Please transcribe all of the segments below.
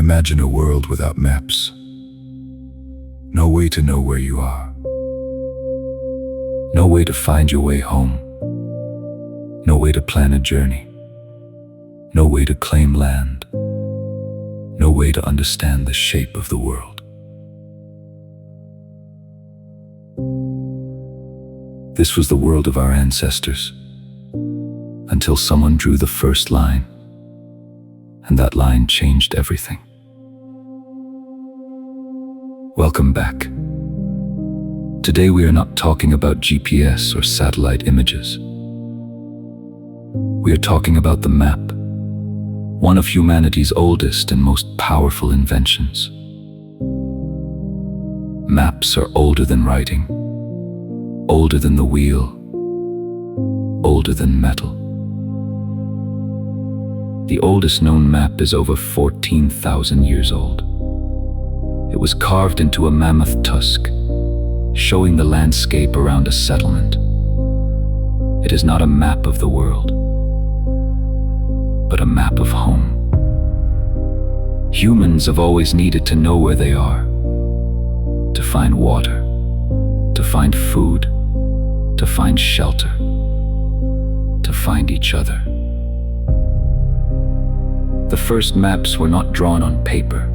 Imagine a world without maps. No way to know where you are. No way to find your way home. No way to plan a journey. No way to claim land. No way to understand the shape of the world. This was the world of our ancestors, until someone drew the first line, and that line changed everything. Welcome back. Today we are not talking about GPS or satellite images. We are talking about the map, one of humanity's oldest and most powerful inventions. Maps are older than writing, older than the wheel, older than metal. The oldest known map is over 14,000 years old. It was carved into a mammoth tusk, showing the landscape around a settlement. It is not a map of the world, but a map of home. Humans have always needed to know where they are, to find water, to find food, to find shelter, to find each other. The first maps were not drawn on paper.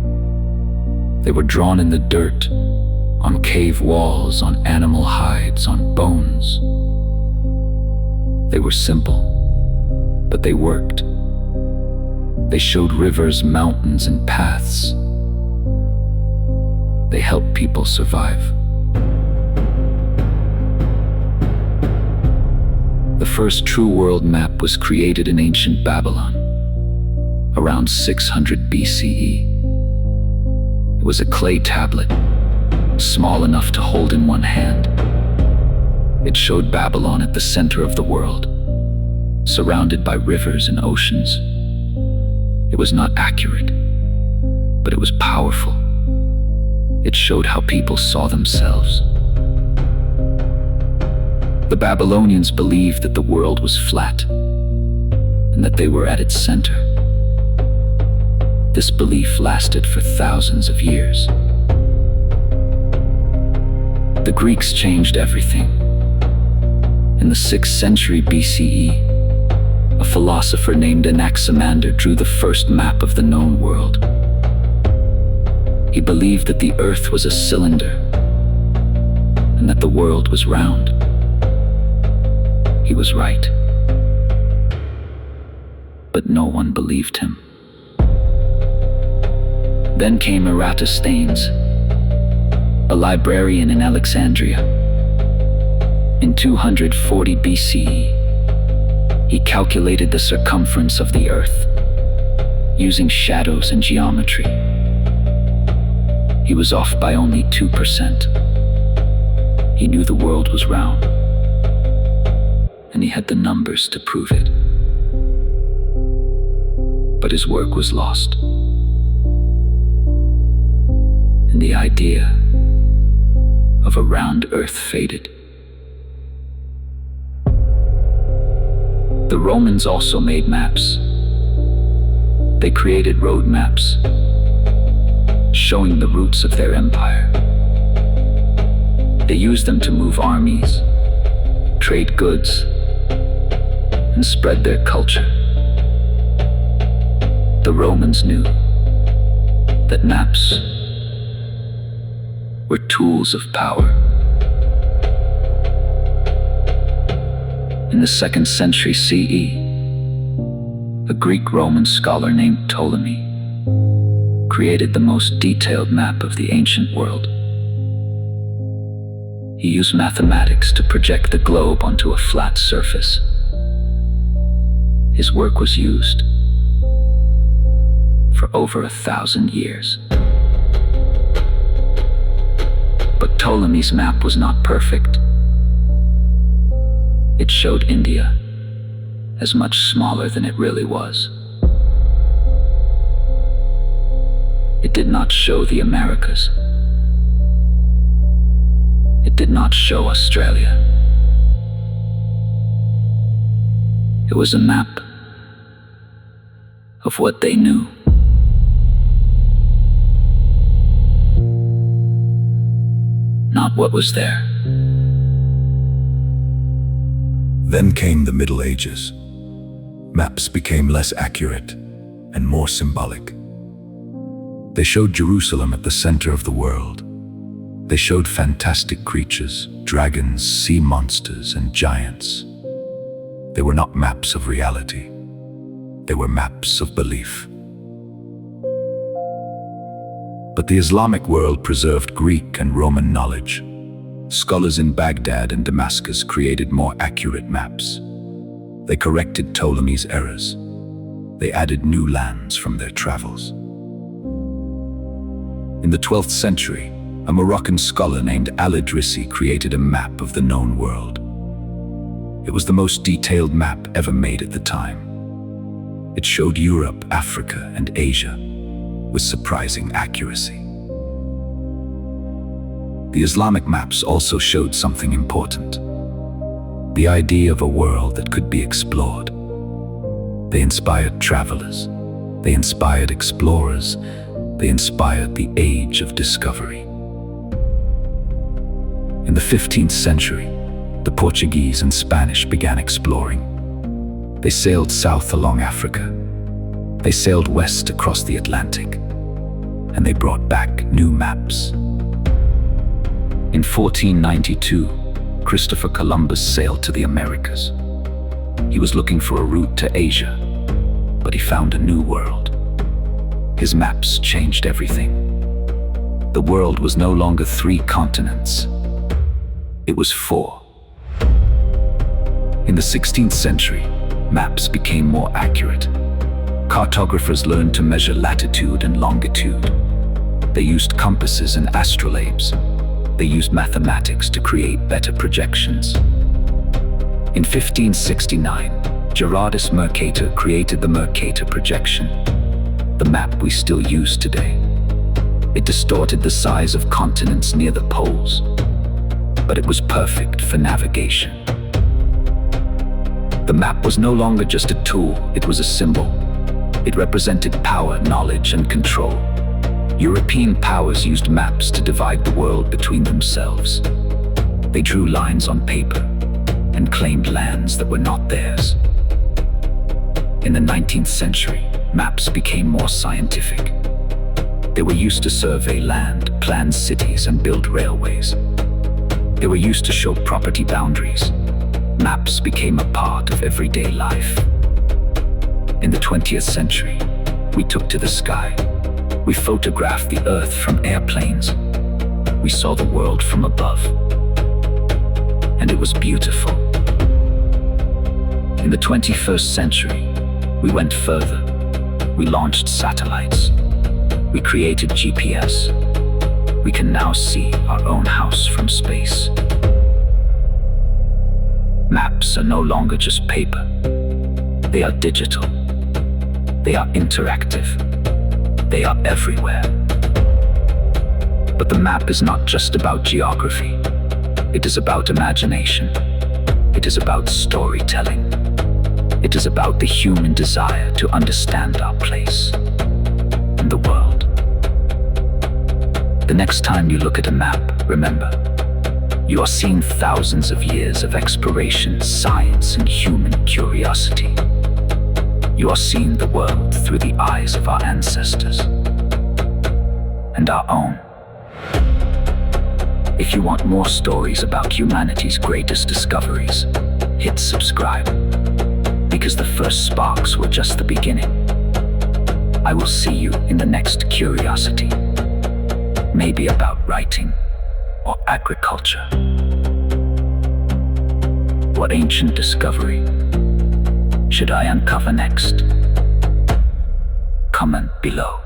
They were drawn in the dirt, on cave walls, on animal hides, on bones. They were simple, but they worked. They showed rivers, mountains, and paths. They helped people survive. The first true world map was created in ancient Babylon, around 600 BCE. It was a clay tablet, small enough to hold in one hand. It showed Babylon at the center of the world, surrounded by rivers and oceans. It was not accurate, but it was powerful. It showed how people saw themselves. The Babylonians believed that the world was flat, and that they were at its center. This belief lasted for thousands of years. The Greeks changed everything. In the 6th century BCE, a philosopher named Anaximander drew the first map of the known world. He believed that the earth was a cylinder, and that the world was round. He was right. But no one believed him. Then came Eratosthenes, a librarian in Alexandria. In 240 BCE, he calculated the circumference of the earth, using shadows and geometry. He was off by only 2%. He knew the world was round, and he had the numbers to prove it. But his work was lost, and the idea of a round earth faded. The Romans also made maps. They created road maps, showing the routes of their empire. They used them to move armies, trade goods, and spread their culture. The Romans knew that maps were tools of power. In the 2nd century CE, a Greek-Roman scholar named Ptolemy created the most detailed map of the ancient world. He used mathematics to project the globe onto a flat surface. His work was used for over 1,000 years. But Ptolemy's map was not perfect. It showed India as much smaller than it really was. It did not show the Americas. It did not show Australia. It was a map of what they knew. not what was there. Then came the Middle Ages. Maps became less accurate and more symbolic. They showed Jerusalem at the center of the world. They showed fantastic creatures, dragons, sea monsters, and giants. They were not maps of reality. They were maps of belief. But the Islamic world preserved Greek and Roman knowledge. Scholars in Baghdad and Damascus created more accurate maps. They corrected Ptolemy's errors. They added new lands from their travels. In the 12th century, a Moroccan scholar named Al-Idrisi created a map of the known world. It was the most detailed map ever made at the time. It showed Europe, Africa, and Asia with surprising accuracy. The Islamic maps also showed something important: the idea of a world that could be explored. They inspired travelers. They inspired explorers. They inspired the age of discovery. In the 15th century, the Portuguese and Spanish began exploring. They sailed south along Africa. They sailed west across the Atlantic. And they brought back new maps. In 1492, Christopher Columbus sailed to the Americas. He was looking for a route to Asia, but he found a new world. His maps changed everything. The world was no longer 3 continents. It was 4. In the 16th century, maps became more accurate. Cartographers learned to measure latitude and longitude. They used compasses and astrolabes. They used mathematics to create better projections. In 1569, Gerardus Mercator created the Mercator projection, the map we still use today. It distorted the size of continents near the poles, but it was perfect for navigation. The map was no longer just a tool, it was a symbol. It represented power, knowledge, and control. European powers used maps to divide the world between themselves. They drew lines on paper and claimed lands that were not theirs. In the 19th century, maps became more scientific. They were used to survey land, plan cities, and build railways. They were used to show property boundaries. Maps became a part of everyday life. In the 20th century, we took to the sky. We photographed the Earth from airplanes. We saw the world from above. And it was beautiful. In the 21st century, we went further. We launched satellites. We created GPS. We can now see our own house from space. Maps are no longer just paper. They are digital. They are interactive. They are everywhere. But the map is not just about geography. It is about imagination. It is about storytelling. It is about the human desire to understand our place in the world. The next time you look at a map, remember, you are seeing thousands of years of exploration, science, and human curiosity. You are seeing the world through the eyes of our ancestors and our own. If you want more stories about humanity's greatest discoveries, hit subscribe, because the first sparks were just the beginning. I will see you in the next curiosity, maybe about writing or agriculture. What ancient discovery should I uncover next? Comment below.